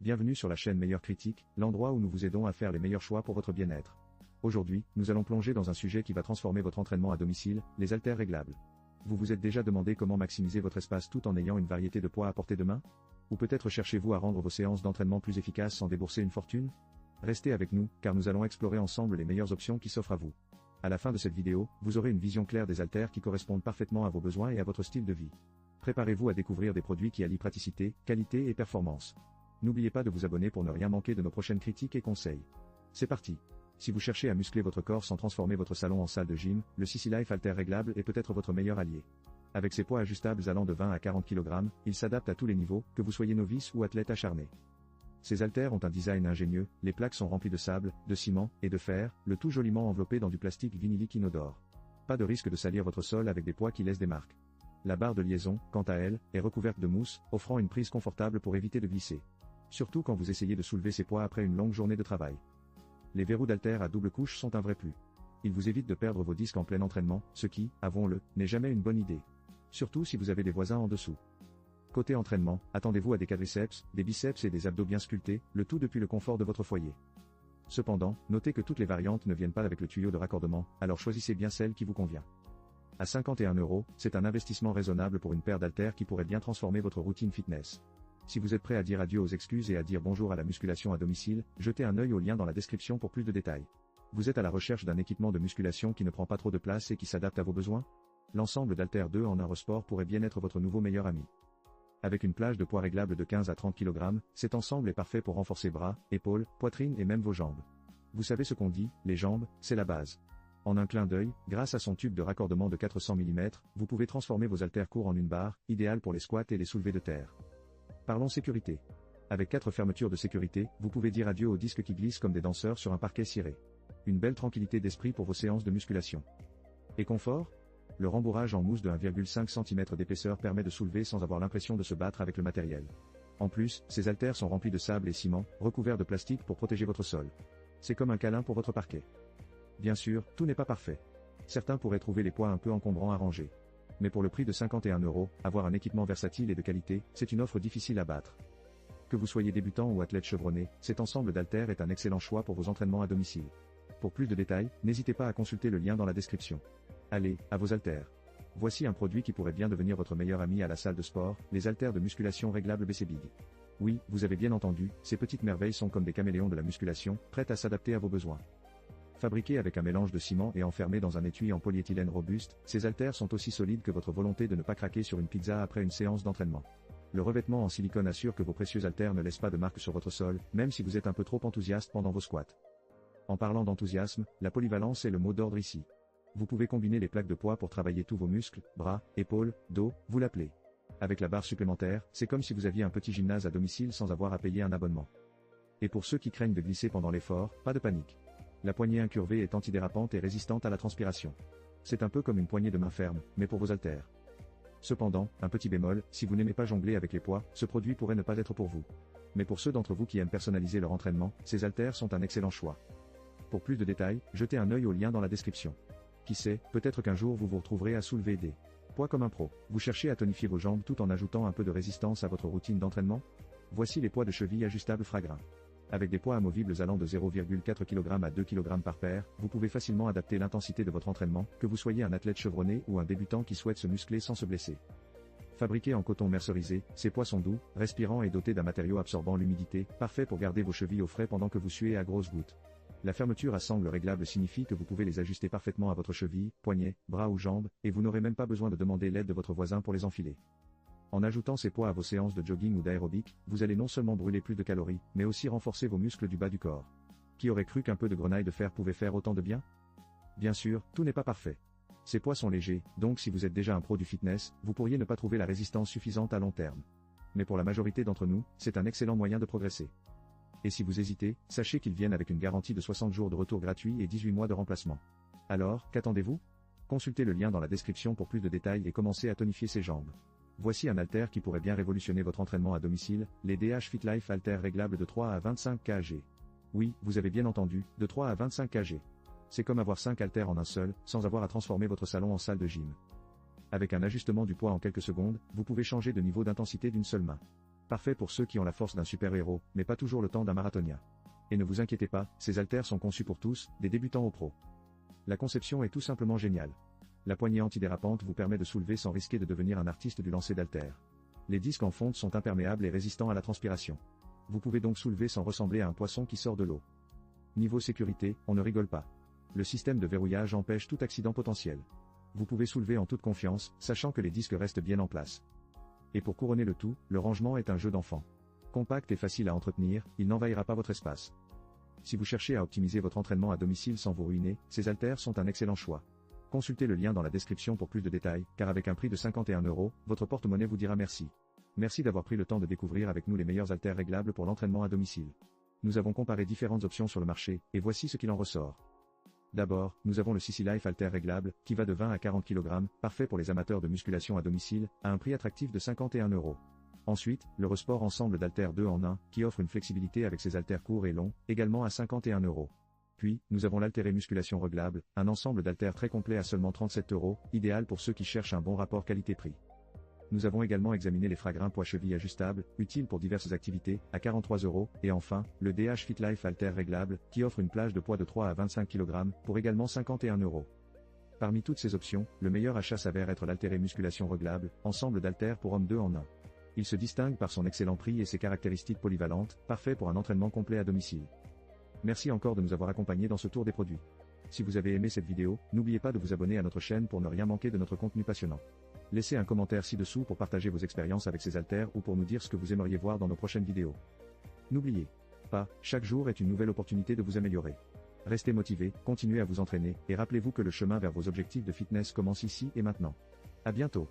Bienvenue sur la chaîne Meilleur Critique, l'endroit où nous vous aidons à faire les meilleurs choix pour votre bien-être. Aujourd'hui, nous allons plonger dans un sujet qui va transformer votre entraînement à domicile, les haltères réglables. Vous vous êtes déjà demandé comment maximiser votre espace tout en ayant une variété de poids à portée de main? Ou peut-être cherchez-vous à rendre vos séances d'entraînement plus efficaces sans débourser une fortune? Restez avec nous, car nous allons explorer ensemble les meilleures options qui s'offrent à vous. À la fin de cette vidéo, vous aurez une vision claire des haltères qui correspondent parfaitement à vos besoins et à votre style de vie. Préparez-vous à découvrir des produits qui allient praticité, qualité et performance. N'oubliez pas de vous abonner pour ne rien manquer de nos prochaines critiques et conseils. C'est parti. Si vous cherchez à muscler votre corps sans transformer votre salon en salle de gym, le CC Life Halter réglable est peut-être votre meilleur allié. Avec ses poids ajustables allant de 20 à 40 kg, il s'adapte à tous les niveaux, que vous soyez novice ou athlète acharné. Ces haltères ont un design ingénieux, les plaques sont remplies de sable, de ciment et de fer, le tout joliment enveloppé dans du plastique vinylique inodore. Pas de risque de salir votre sol avec des poids qui laissent des marques. La barre de liaison, quant à elle, est recouverte de mousse, offrant une prise confortable pour éviter de glisser. Surtout quand vous essayez de soulever ces poids après une longue journée de travail. Les verrous d'haltères à double couche sont un vrai plus. Ils vous évitent de perdre vos disques en plein entraînement, ce qui, avouons-le, n'est jamais une bonne idée. Surtout si vous avez des voisins en dessous. Côté entraînement, attendez-vous à des quadriceps, des biceps et des abdos bien sculptés, le tout depuis le confort de votre foyer. Cependant, notez que toutes les variantes ne viennent pas avec le tuyau de raccordement, alors choisissez bien celle qui vous convient. À 51 €, c'est un investissement raisonnable pour une paire d'haltères qui pourrait bien transformer votre routine fitness. Si vous êtes prêt à dire adieu aux excuses et à dire bonjour à la musculation à domicile, jetez un œil au lien dans la description pour plus de détails. Vous êtes à la recherche d'un équipement de musculation qui ne prend pas trop de place et qui s'adapte à vos besoins? L'ensemble d'haltères 2 en 1 Sport pourrait bien être votre nouveau meilleur ami. Avec une plage de poids réglable de 15 à 30 kg, cet ensemble est parfait pour renforcer bras, épaules, poitrine et même vos jambes. Vous savez ce qu'on dit, les jambes, c'est la base. En un clin d'œil, grâce à son tube de raccordement de 400 mm, vous pouvez transformer vos haltères courts en une barre, idéale pour les squats et les soulevés de terre. Parlons sécurité. Avec 4 fermetures de sécurité, vous pouvez dire adieu aux disques qui glissent comme des danseurs sur un parquet ciré. Une belle tranquillité d'esprit pour vos séances de musculation. Et confort? Le rembourrage en mousse de 1,5 cm d'épaisseur permet de soulever sans avoir l'impression de se battre avec le matériel. En plus, ces haltères sont remplis de sable et ciment, recouverts de plastique pour protéger votre sol. C'est comme un câlin pour votre parquet. Bien sûr, tout n'est pas parfait. Certains pourraient trouver les poids un peu encombrants à ranger. Mais pour le prix de 51 €, avoir un équipement versatile et de qualité, c'est une offre difficile à battre. Que vous soyez débutant ou athlète chevronné, cet ensemble d'haltères est un excellent choix pour vos entraînements à domicile. Pour plus de détails, n'hésitez pas à consulter le lien dans la description. Allez, à vos haltères. Voici un produit qui pourrait bien devenir votre meilleur ami à la salle de sport, les haltères de musculation réglables BC Big. Oui, vous avez bien entendu, ces petites merveilles sont comme des caméléons de la musculation, prêtes à s'adapter à vos besoins. Fabriqués avec un mélange de ciment et enfermés dans un étui en polyéthylène robuste, ces haltères sont aussi solides que votre volonté de ne pas craquer sur une pizza après une séance d'entraînement. Le revêtement en silicone assure que vos précieux haltères ne laissent pas de marque sur votre sol, même si vous êtes un peu trop enthousiaste pendant vos squats. En parlant d'enthousiasme, la polyvalence est le mot d'ordre ici. Vous pouvez combiner les plaques de poids pour travailler tous vos muscles, bras, épaules, dos, vous l'appelez. Avec la barre supplémentaire, c'est comme si vous aviez un petit gymnase à domicile sans avoir à payer un abonnement. Et pour ceux qui craignent de glisser pendant l'effort, pas de panique. La poignée incurvée est antidérapante et résistante à la transpiration. C'est un peu comme une poignée de main ferme, mais pour vos haltères. Cependant, un petit bémol, si vous n'aimez pas jongler avec les poids, ce produit pourrait ne pas être pour vous. Mais pour ceux d'entre vous qui aiment personnaliser leur entraînement, ces haltères sont un excellent choix. Pour plus de détails, jetez un œil au lien dans la description. Qui sait, peut-être qu'un jour vous vous retrouverez à soulever des poids comme un pro. Vous cherchez à tonifier vos jambes tout en ajoutant un peu de résistance à votre routine d'entraînement? Voici les poids de cheville ajustables Fragrain. Avec des poids amovibles allant de 0,4 kg à 2 kg par paire, vous pouvez facilement adapter l'intensité de votre entraînement, que vous soyez un athlète chevronné ou un débutant qui souhaite se muscler sans se blesser. Fabriqués en coton mercerisé, ces poids sont doux, respirants et dotés d'un matériau absorbant l'humidité, parfait pour garder vos chevilles au frais pendant que vous suez à grosses gouttes. La fermeture à sangle réglable signifie que vous pouvez les ajuster parfaitement à votre cheville, poignet, bras ou jambes, et vous n'aurez même pas besoin de demander l'aide de votre voisin pour les enfiler. En ajoutant ces poids à vos séances de jogging ou d'aérobic, vous allez non seulement brûler plus de calories, mais aussi renforcer vos muscles du bas du corps. Qui aurait cru qu'un peu de grenaille de fer pouvait faire autant de bien? Bien sûr, tout n'est pas parfait. Ces poids sont légers, donc si vous êtes déjà un pro du fitness, vous pourriez ne pas trouver la résistance suffisante à long terme. Mais pour la majorité d'entre nous, c'est un excellent moyen de progresser. Et si vous hésitez, sachez qu'ils viennent avec une garantie de 60 jours de retour gratuit et 18 mois de remplacement. Alors, qu'attendez-vous? Consultez le lien dans la description pour plus de détails et commencez à tonifier ses jambes. Voici un haltère qui pourrait bien révolutionner votre entraînement à domicile, les DH Fit Life haltères réglables de 3 à 25 kg. Oui, vous avez bien entendu, de 3 à 25 kg. C'est comme avoir 5 haltères en un seul, sans avoir à transformer votre salon en salle de gym. Avec un ajustement du poids en quelques secondes, vous pouvez changer de niveau d'intensité d'une seule main. Parfait pour ceux qui ont la force d'un super-héros, mais pas toujours le temps d'un marathonien. Et ne vous inquiétez pas, ces haltères sont conçus pour tous, des débutants aux pros. La conception est tout simplement géniale. La poignée antidérapante vous permet de soulever sans risquer de devenir un artiste du lancer d'haltères. Les disques en fonte sont imperméables et résistants à la transpiration. Vous pouvez donc soulever sans ressembler à un poisson qui sort de l'eau. Niveau sécurité, on ne rigole pas. Le système de verrouillage empêche tout accident potentiel. Vous pouvez soulever en toute confiance, sachant que les disques restent bien en place. Et pour couronner le tout, le rangement est un jeu d'enfant. Compact et facile à entretenir, il n'envahira pas votre espace. Si vous cherchez à optimiser votre entraînement à domicile sans vous ruiner, ces haltères sont un excellent choix. Consultez le lien dans la description pour plus de détails, car avec un prix de 51 €, votre porte-monnaie vous dira merci. Merci d'avoir pris le temps de découvrir avec nous les meilleurs haltères réglables pour l'entraînement à domicile. Nous avons comparé différentes options sur le marché, et voici ce qu'il en ressort. D'abord, nous avons le CC Life haltère réglable, qui va de 20 à 40 kg, parfait pour les amateurs de musculation à domicile, à un prix attractif de 51 €. Ensuite, le Resport ensemble d'haltères 2 en 1, qui offre une flexibilité avec ses haltères courts et longs, également à 51 €. Puis, nous avons l'Haltéré Musculation Réglable, un ensemble d'haltères très complet à seulement 37 €, idéal pour ceux qui cherchent un bon rapport qualité-prix. Nous avons également examiné les Fragrins poids-cheville ajustables, utiles pour diverses activités, à 43 €, et enfin, le DH Fit Life haltère réglable, qui offre une plage de poids de 3 à 25 kg, pour également 51 €. Parmi toutes ces options, le meilleur achat s'avère être l'Haltéré Musculation Réglable, ensemble d'haltères pour hommes 2 en 1. Il se distingue par son excellent prix et ses caractéristiques polyvalentes, parfait pour un entraînement complet à domicile. Merci encore de nous avoir accompagnés dans ce tour des produits. Si vous avez aimé cette vidéo, n'oubliez pas de vous abonner à notre chaîne pour ne rien manquer de notre contenu passionnant. Laissez un commentaire ci-dessous pour partager vos expériences avec ces haltères ou pour nous dire ce que vous aimeriez voir dans nos prochaines vidéos. N'oubliez pas, chaque jour est une nouvelle opportunité de vous améliorer. Restez motivés, continuez à vous entraîner, et rappelez-vous que le chemin vers vos objectifs de fitness commence ici et maintenant. À bientôt.